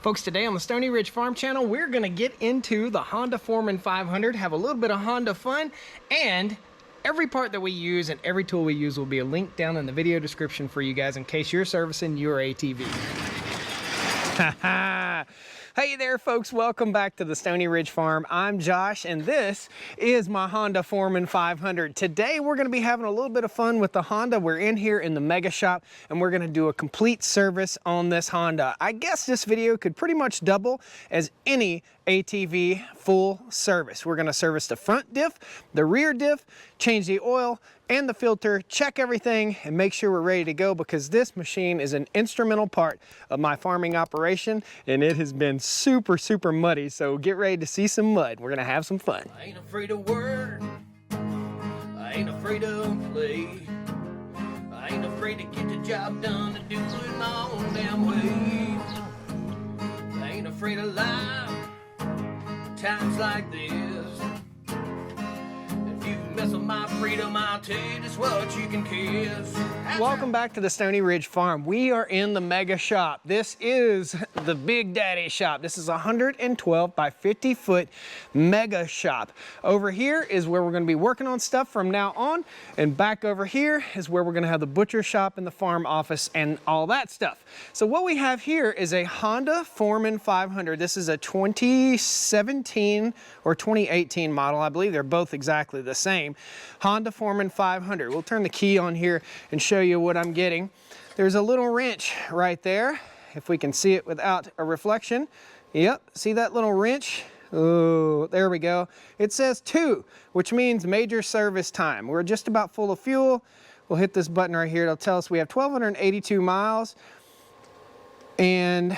Folks, today on the Stoney Ridge Farm Channel, we're gonna get into the Honda Foreman 500, have a little bit of Honda fun, and every part that we use and every tool we use will be a link down in the video description for you guys in case you're servicing your ATV. Hey there folks, welcome back to the Stoney Ridge Farm. I'm Josh and this is my Honda Foreman 500. Today we're going to be having a little bit of fun with the Honda. We're in here in the mega shop and we're going to do a complete service on this Honda. I guess this video could pretty much double as any ATV full service. We're going to service the front diff, the rear diff, change the oil and the filter, check everything and make sure we're ready to go because this machine is an instrumental part of my farming operation and it has been super muddy, so get ready to see some mud. We're gonna have some fun. I ain't afraid of work, I ain't afraid of play, I ain't afraid to get the job done and do it my own damn way. I ain't afraid of life, times like this. If you mess with my freedom, I'll tell you just what you can kiss. Welcome back to the Stoney Ridge Farm. We are in the mega shop. This is the Big Daddy shop. This is a 112 by 50 foot mega shop. Over here is where we're going to be working on stuff from now on, and back over here is where we're going to have the butcher shop and the farm office and all that stuff. So what we have here is a Honda Foreman 500. This is a 2017 or 2018 model. I believe they're both exactly the same. Honda Foreman 500. We'll turn the key on here and show you what I'm getting. There's a little wrench right there, if we can see it without a reflection. Yep, see that little wrench? Oh, there we go. It says 2, which means major service time. We're just about full of fuel. We'll hit this button right here. It'll tell us we have 1,282 miles and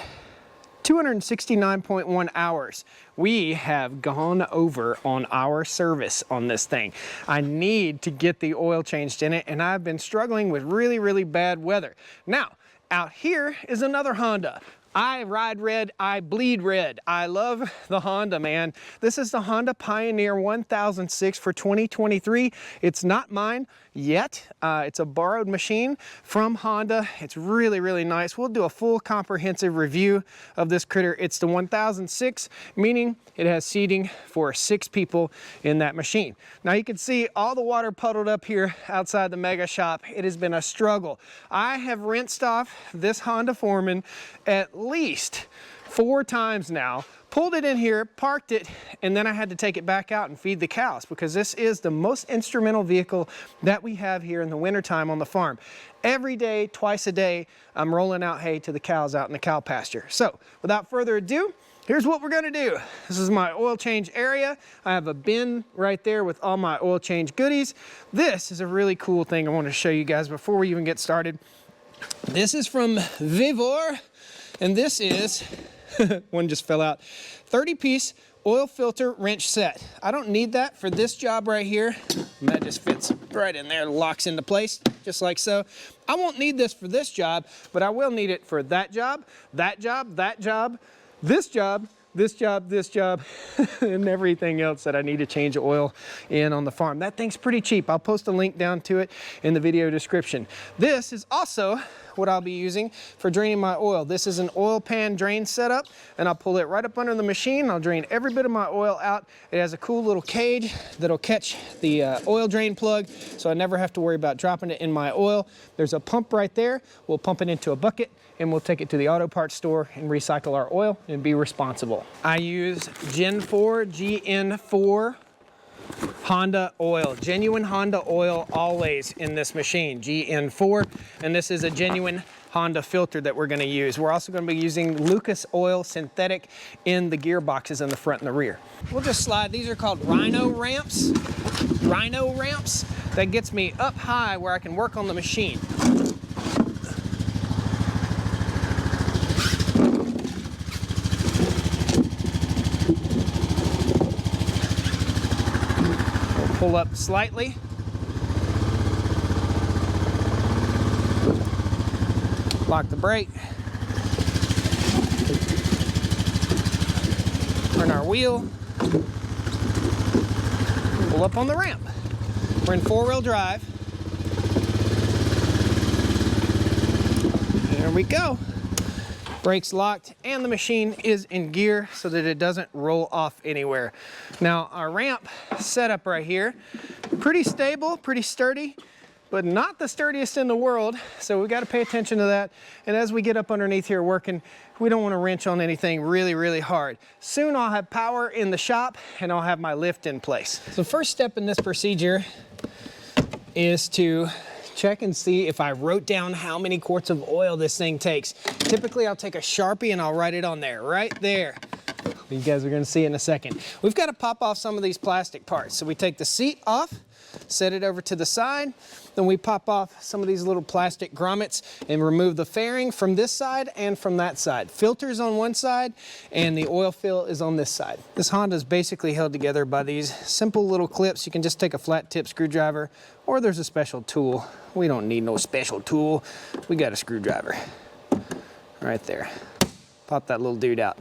269.1 hours. We have gone over on our service on this thing. I need to get the oil changed in it and I've been struggling with really bad weather. Now, out here is another Honda. I ride red, I bleed red. I love the Honda, man. This is the Honda Pioneer 1006 for 2023. It's not mine yet. It's a borrowed machine from Honda. It's really nice. We'll do a full comprehensive review of this critter. It's the 1006, meaning it has seating for 6 people in that machine. Now you can see all the water puddled up here outside the mega shop. It has been a struggle. I have rinsed off this Honda Foreman at least 4 times now, pulled it in here, parked it, and then I had to take it back out and feed the cows because this is the most instrumental vehicle that we have here in the wintertime on the farm. Every day, twice a day, I'm rolling out hay to the cows out in the cow pasture. So without further ado, here's what we're gonna do. This is my oil change area. I have a bin right there with all my oil change goodies. This is a really cool thing I want to show you guys before we even get started. This is from Vivor. And this is, one just fell out, 30-piece oil filter wrench set. I don't need that for this job right here. And that just fits right in there, locks into place, just like so. I won't need this for this job, but I will need it for that job, that job, that job, this job, this job, this job, and everything else that I need to change oil in on the farm. That thing's pretty cheap. I'll post a link down to it in the video description. This is also what I'll be using for draining my oil. This is an oil pan drain setup, and I'll pull it right up under the machine. I'll drain every bit of my oil out. It has a cool little cage that'll catch the oil drain plug, so I never have to worry about dropping it in my oil. There's a pump right there. We'll pump it into a bucket, and we'll take it to the auto parts store and recycle our oil and be responsible. I use Gen 4, GN4 Honda oil, genuine Honda oil always in this machine, GN4, and this is a genuine Honda filter that we're going to use. We're also going to be using Lucas oil synthetic in the gearboxes in the front and the rear. We'll just slide, these are called Rhino ramps. Rhino ramps, that gets me up high where I can work on the machine. Pull up slightly. Lock the brake. Turn our wheel. Pull up on the ramp. We're in 4-wheel drive. There we go. Brakes locked, and the machine is in gear so that it doesn't roll off anywhere. Now our ramp setup right here, pretty stable, pretty sturdy, but not the sturdiest in the world, so we got to pay attention to that. And as we get up underneath here working, we don't want to wrench on anything really hard. Soon I'll have power in the shop and I'll have my lift in place. So first step in this procedure is to check and see if I wrote down how many quarts of oil this thing takes. Typically I'll take a Sharpie and I'll write it on there, right there. You guys are gonna see in a second. We've got to pop off some of these plastic parts. So we take the seat off, set it over to the side, then we pop off some of these little plastic grommets and remove the fairing from this side and from that side. Filter's on one side and the oil fill is on this side. This Honda is basically held together by these simple little clips. You can just take a flat tip screwdriver, or there's a special tool. We don't need no special tool. We got a screwdriver right there. Pop that little dude out.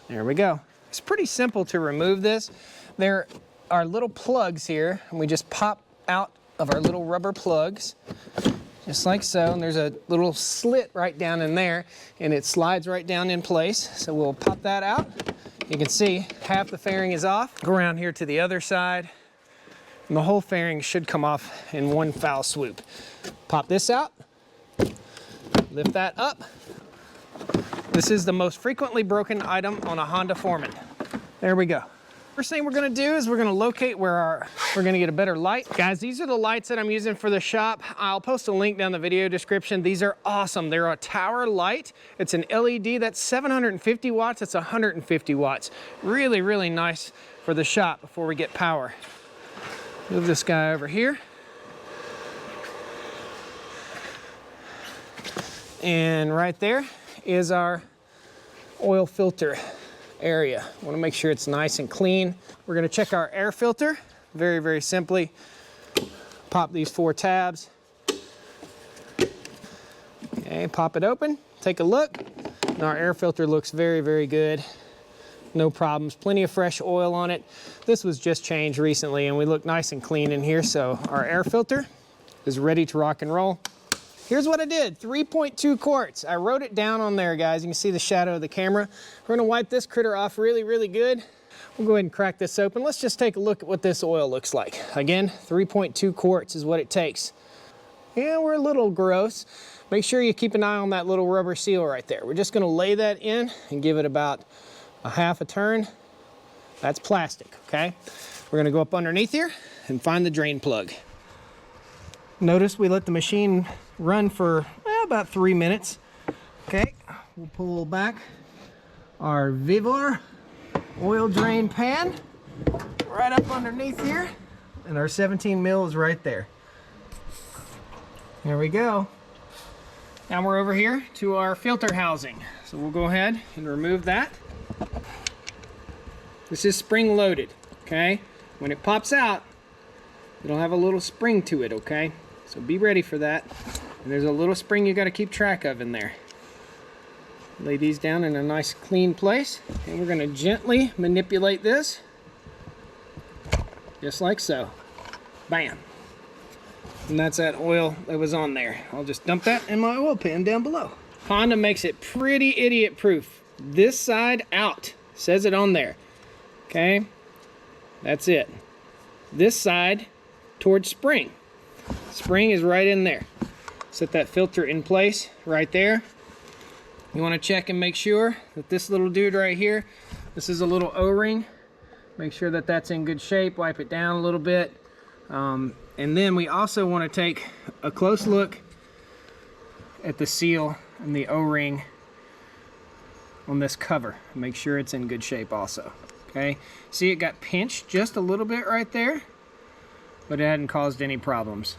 There we go. It's pretty simple to remove this. There are little plugs here, and we just pop out of our little rubber plugs, just like so. And there's a little slit right down in there, and it slides right down in place. So we'll pop that out. You can see half the fairing is off. Go around here to the other side, and the whole fairing should come off in one foul swoop. Pop this out, lift that up. This is the most frequently broken item on a Honda Foreman. There we go. First thing we're gonna do is we're gonna locate where we're gonna get a better light. Guys, these are the lights that I'm using for the shop. I'll post a link down the video description. These are awesome. They're a tower light. It's an LED. That's 750 watts. It's 150 watts. Really nice for the shop before we get power. Move this guy over here. And right there is our oil filter area. I want to make sure it's nice and clean. We're going to check our air filter very simply. Pop these 4 tabs. Okay, pop it open, take a look. And our air filter looks very good. No problems, plenty of fresh oil on it. This was just changed recently and we look nice and clean in here, so our air filter is ready to rock and roll. Here's what I did, 3.2 quarts. I wrote it down on there, guys. You can see the shadow of the camera. We're gonna wipe this critter off really good. We'll go ahead and crack this open. Let's just take a look at what this oil looks like. Again, 3.2 quarts is what it takes. Yeah, we're a little gross. Make sure you keep an eye on that little rubber seal right there. We're just gonna lay that in and give it about a half a turn. That's plastic, okay? We're gonna go up underneath here and find the drain plug. Notice we let the machine run for about 3 minutes. Okay, we'll pull back our Vivor oil drain pan right up underneath here, and our 17 mil is right there. There we go. Now we're over here to our filter housing. So we'll go ahead and remove that. This is spring loaded, okay? When it pops out, it'll have a little spring to it, okay? So be ready for that. And there's a little spring you got to keep track of in there. Lay these down in a nice clean place, and we're going to gently manipulate this, just like so. Bam. And that's that oil that was on there. I'll just dump that in my oil pan down below. Honda makes it pretty idiot proof. This side out, says it on there. Okay, that's it. This side towards spring. Spring is right in there. Set that filter in place right there. You want to check and make sure that this little dude right here, this is a little O-ring. Make sure that that's in good shape. Wipe it down a little bit. And then we also want to take a close look at the seal and the O-ring on this cover. Make sure it's in good shape also. Okay, see it got pinched just a little bit right there, but it hadn't caused any problems.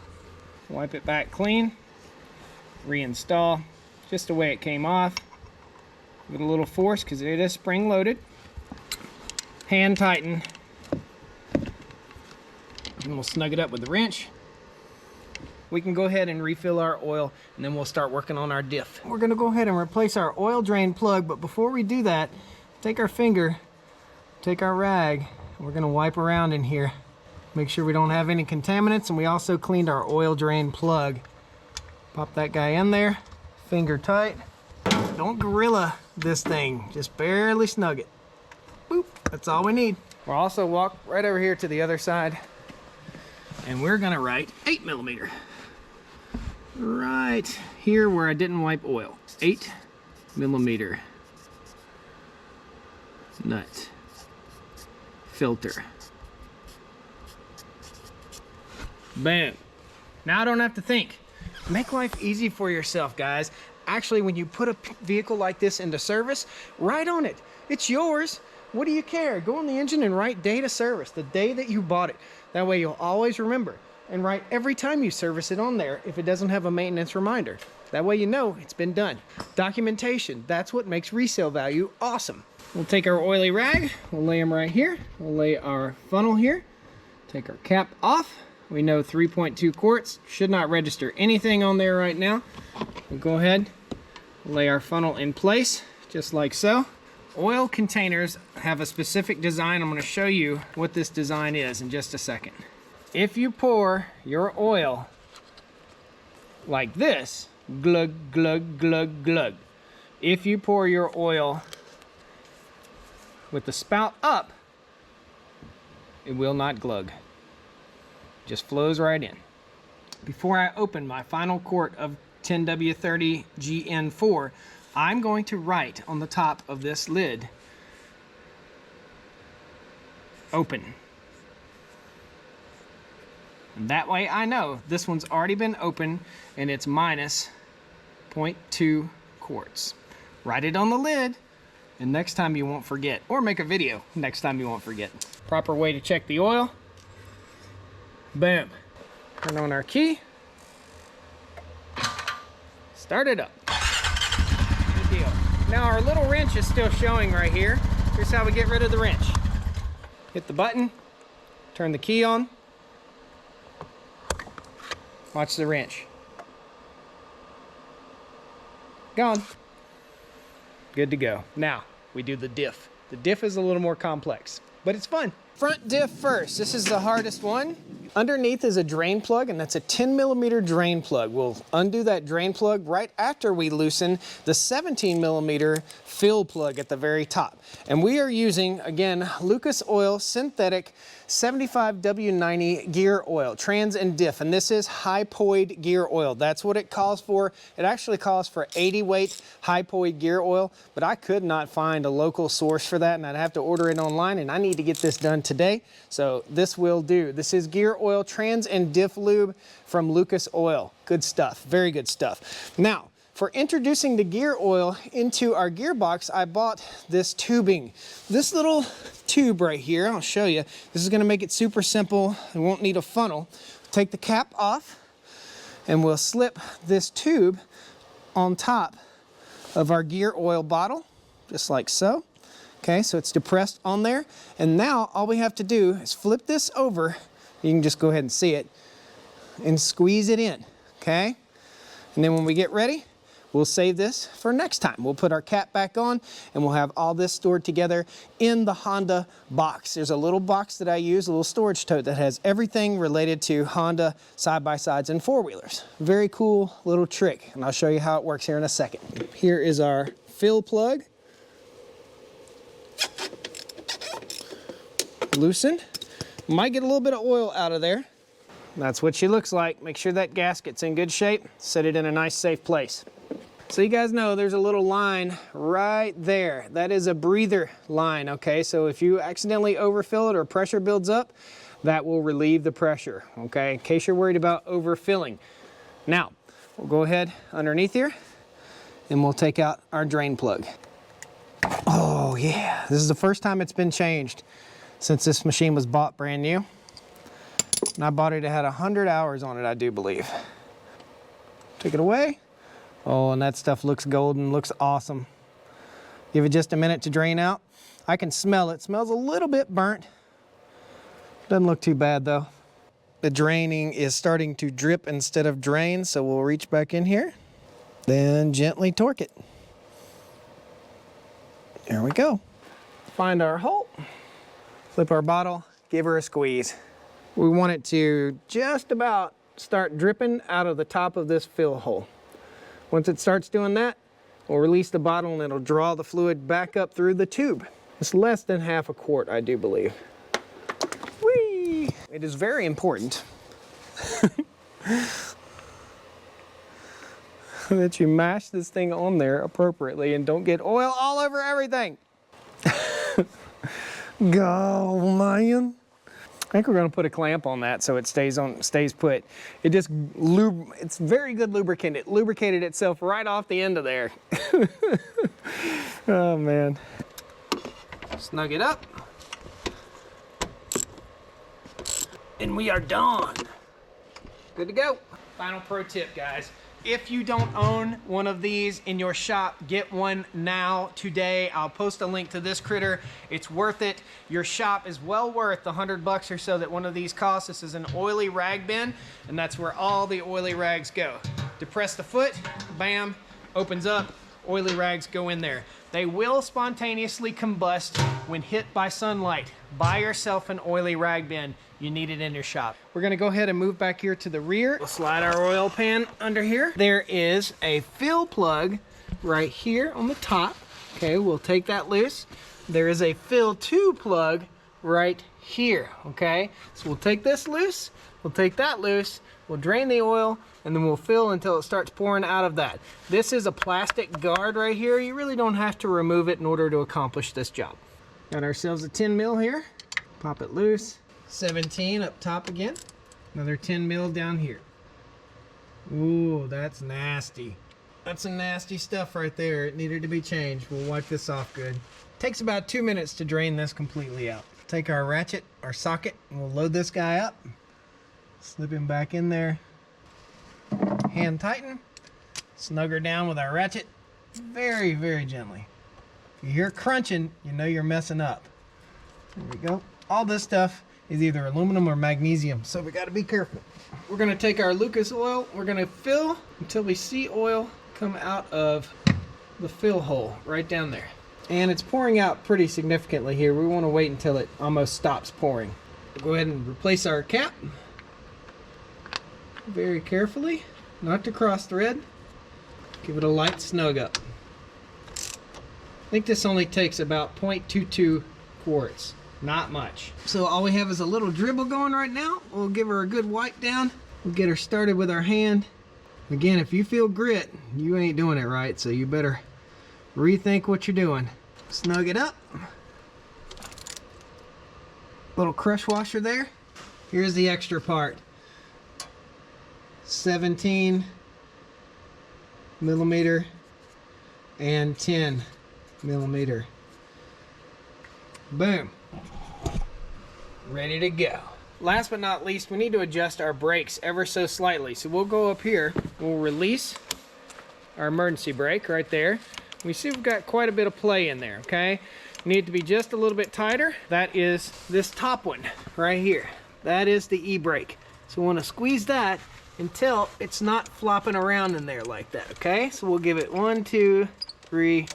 Wipe it back clean, reinstall just the way it came off with a little force because it is spring loaded. Hand tighten, and we'll snug it up with the wrench. We can go ahead and refill our oil, and then we'll start working on our diff. We're going to go ahead and replace our oil drain plug, but before we do that, take our finger, take our rag, and we're going to wipe around in here. Make sure we don't have any contaminants, and we also cleaned our oil drain plug. Pop that guy in there, Finger tight. Don't gorilla this thing, just barely snug it. Boop, that's all we need. We'll also walk right over here to the other side, and we're gonna write 8mm. Right here where I didn't wipe oil. 8mm nut filter. Bam. Now I don't have to think. Make life easy for yourself, guys. Actually, when you put a vehicle like this into service, write on it. It's yours. What do you care? Go on the engine and write date of service, the day that you bought it. That way you'll always remember, and write every time you service it on there if it doesn't have a maintenance reminder. That way you know it's been done. Documentation, that's what makes resale value awesome. We'll take our oily rag, we'll lay them right here. We'll lay our funnel here, take our cap off. We know 3.2 quarts, should not register anything on there right now. We'll go ahead, lay our funnel in place, just like so. Oil containers have a specific design. I'm going to show you what this design is in just a second. If you pour your oil like this, glug, glug, glug, glug. If you pour your oil with the spout up, it will not glug. Just flows right in. Before I open my final quart of 10W30 GN4, I'm going to write on the top of this lid, open. And that way I know this one's already been opened and it's minus 0.2 quarts. Write it on the lid, and next time you won't forget. Or make a video next time you won't forget. Proper way to check the oil. Boom. Turn on our key. Start it up. Good deal. Now our little wrench is still showing right here. Here's how we get rid of the wrench. Hit the button, turn the key on. Watch the wrench. Gone. Good to go. Now we do the diff. The diff is a little more complex, but it's fun. Front diff first. This is the hardest one. Underneath is a drain plug, and that's a 10mm drain plug. We'll undo that drain plug right after we loosen the 17mm fill plug at the very top. And we are using, again, Lucas Oil Synthetic 75W90 gear oil, trans and diff, and this is high-poid gear oil. That's what it calls for. It actually calls for 80 weight high-poid gear oil, but I could not find a local source for that, and I'd have to order it online, and I need to get this done today, so this will do. This is gear oil, trans and diff lube from Lucas Oil. Good stuff, very good stuff. Now, for introducing the gear oil into our gearbox, I bought this tubing. This little tube right here, I'll show you. This is gonna make it super simple. It won't need a funnel. Take the cap off, and we'll slip this tube on top of our gear oil bottle, just like so. Okay, so it's depressed on there. And now all we have to do is flip this over. You can just go ahead and see it, and squeeze it in, okay? And then when we get ready, we'll save this for next time. We'll put our cap back on, and we'll have all this stored together in the Honda box. There's a little box that I use, a little storage tote that has everything related to Honda side-by-sides and four-wheelers. Very cool little trick, and I'll show you how it works here in a second. Here is our fill plug. Loosened. Might get a little bit of oil out of there. That's what she looks like. Make sure that gasket's in good shape. Set it in a nice, safe place. So you guys know there's a little line right there. That is a breather line, okay? So if you accidentally overfill it or pressure builds up, that will relieve the pressure, okay? In case you're worried about overfilling. Now, we'll go ahead underneath here, and we'll take out our drain plug. Oh yeah, this is the first time it's been changed since this machine was bought brand new. And I bought it, it had 100 hours on it, I do believe. Take it away. Oh, and that stuff looks golden, looks awesome. Give it just a minute to drain out. I can smell it. It smells a little bit burnt. Doesn't look too bad though. The draining is starting to drip instead of drain, so we'll reach back in here, then gently torque it. There we go. Find our hole, flip our bottle, give her a squeeze. We want it to just about start dripping out of the top of this fill hole. Once it starts doing that, we'll release the bottle and it'll draw the fluid back up through the tube. It's less than half a quart, I do believe. Whee! It is very important that you mash this thing on there appropriately and don't get oil all over everything. Go, man. I think we're gonna put a clamp on that so it stays put. It just it's very good lubricant. It lubricated itself right off the end of there. Oh man. Snug it up. And we are done. Good to go. Final pro tip, guys. If you don't own one of these in your shop, get one now, today. I'll post a link to this critter. It's worth it. Your shop is well worth the $100 or so that one of these costs. This is an oily rag bin, and that's where all the oily rags go. Depress the foot, bam, opens up, oily rags go in there. They will spontaneously combust when hit by sunlight. Buy yourself an oily rag bin. You need it in your shop. We're gonna go ahead and move back here to the rear. We'll slide our oil pan under here. There is a fill plug right here on the top. Okay, we'll take that loose. There is a fill to plug right here, okay? So we'll take this loose, we'll take that loose, we'll drain the oil, and then we'll fill until it starts pouring out of that. This is a plastic guard right here. You really don't have to remove it in order to accomplish this job. Got ourselves a 10 mil here. Pop it loose. 17 up top again. Another 10 mil down here. Ooh, that's nasty. That's some nasty stuff right there. It needed to be changed. We'll wipe this off good. Takes about 2 minutes to drain this completely out. Take our ratchet, our socket, and we'll load this guy up. Slip him back in there. Hand tighten. Snug her down with our ratchet. Very, very gently. If you hear crunching, you know you're messing up. There we go. All this stuff is either aluminum or magnesium, so we gotta be careful. We're gonna take our Lucas oil, we're gonna fill until we see oil come out of the fill hole right down there. And it's pouring out pretty significantly here. We wanna wait until it almost stops pouring. We'll go ahead and replace our cap. Very carefully, not to cross thread. Give it a light snug up. I think this only takes about 0.22 quarts. Not much. So all we have is a little dribble going right now. We'll give her a good wipe down. We'll get her started with our hand. Again, if you feel grit, you ain't doing it right, so you better rethink what you're doing. Snug it up. Little crush washer there. Here's the extra part. 17 millimeter and 10 millimeter. Boom. Ready to go. Last but not least, we need to adjust our brakes ever so slightly. So we'll go up here, we'll release our emergency brake right there. We see we've got quite a bit of play in there, okay? Need it to be just a little bit tighter. That is this top one right here. That is the e-brake. So we want to squeeze that until it's not flopping around in there like that, okay? So we'll give it 1, 2, 3,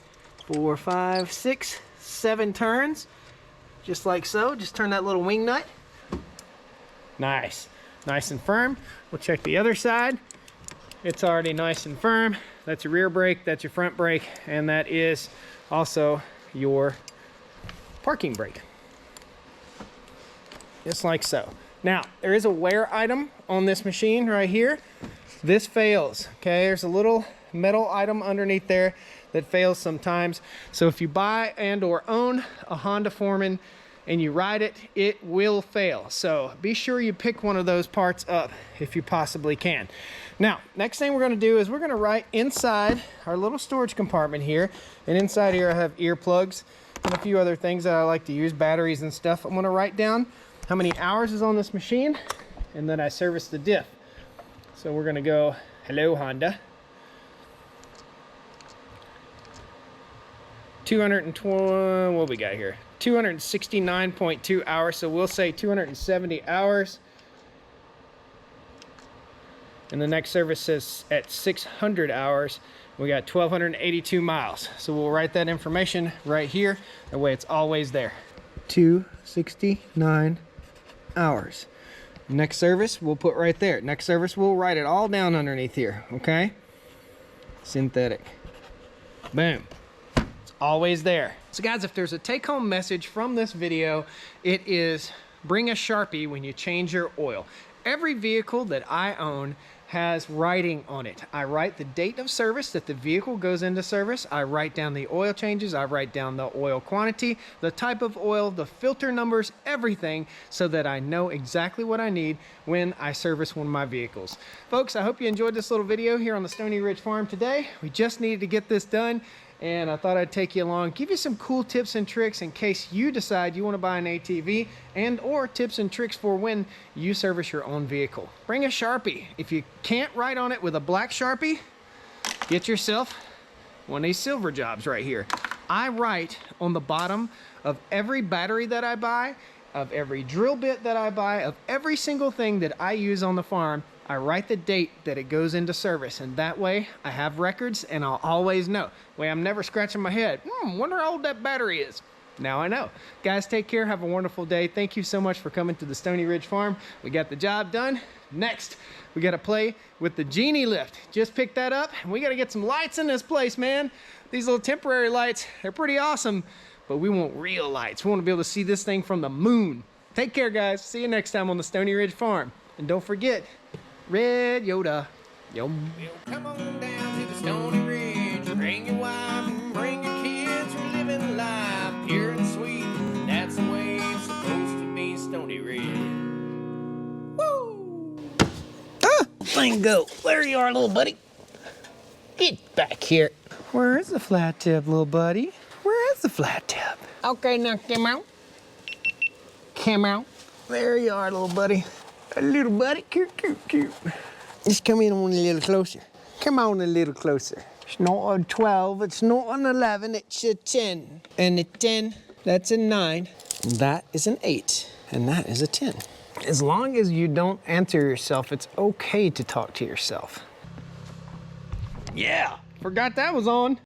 4, 5, 6, 7 turns. Just like so. Just turn that little wing nut. Nice. Nice and firm. We'll check the other side. It's already nice and firm. That's your rear brake, that's your front brake, and that is also your parking brake. Just like so. Now, there is a wear item on this machine right here. This fails, okay? There's a little metal item underneath there that fails sometimes. So if you buy and or own a Honda Foreman and you ride it, it will fail. So be sure you pick one of those parts up if you possibly can. Now, next thing we're gonna do is we're gonna write inside our little storage compartment here. And inside here I have earplugs and a few other things that I like to use, batteries and stuff. I'm gonna write down how many hours is on this machine and then I service the diff. So we're gonna go, hello Honda. 220, what we got here? 269.2 hours, so we'll say 270 hours. And the next service is at 600 hours. We got 1,282 miles. So we'll write that information right here. That way it's always there. 269 hours. Next service we'll put right there. Next service we'll write it all down underneath here, okay? synthetic. Boom. It's always there. So guys, if there's a take-home message from this video, it is bring a Sharpie when you change your oil. Every vehicle that I own has writing on it. I write the date of service that the vehicle goes into service. I write down the oil changes. I write down the oil quantity, the type of oil, the filter numbers, everything, so that I know exactly what I need when I service one of my vehicles. Folks, I hope you enjoyed this little video here on the Stoney Ridge Farm today. We just needed to get this done, and I thought I'd take you along, give you some cool tips and tricks in case you decide you want to buy an ATV, and or tips and tricks for when you service your own vehicle. Bring a Sharpie. If you can't write on it with a black Sharpie, get yourself one of these silver jobs right here. I write on the bottom of every battery that I buy, of every drill bit that I buy, of every single thing that I use on the farm. I write the date that it goes into service, and that way I have records and I'll always know. Way I'm never scratching my head. Wonder how old that battery is. Now I know. Guys, take care. Have a wonderful day. Thank you so much for coming to the Stoney Ridge Farm. We got the job done. Next, we got to play with the Genie lift. Just picked that up, and we got to get some lights in this place, man. These little temporary lights, they're pretty awesome, but we want real lights. We want to be able to see this thing from the moon. Take care, guys. See you next time on the Stoney Ridge Farm. And don't forget, Red Yoda. Yum. Well, come on down to the Stoney Ridge. Bring your wife and bring your kids. We're living life pure and sweet. That's the way it's supposed to be, Stoney Ridge. Woo! Thing go. There you are, little buddy. Get back here. Where is the flat tip, little buddy? Where is the flat tip? Okay, now come out. Come out. There you are, little buddy. A little buddy, cute, cute, cute. Just come in on a little closer. Come on a little closer. It's not a 12, it's not an 11, it's a 10. And a 10, that's a 9. That is an 8, and that is a 10. As long as you don't answer yourself, it's okay to talk to yourself. Yeah, forgot that was on.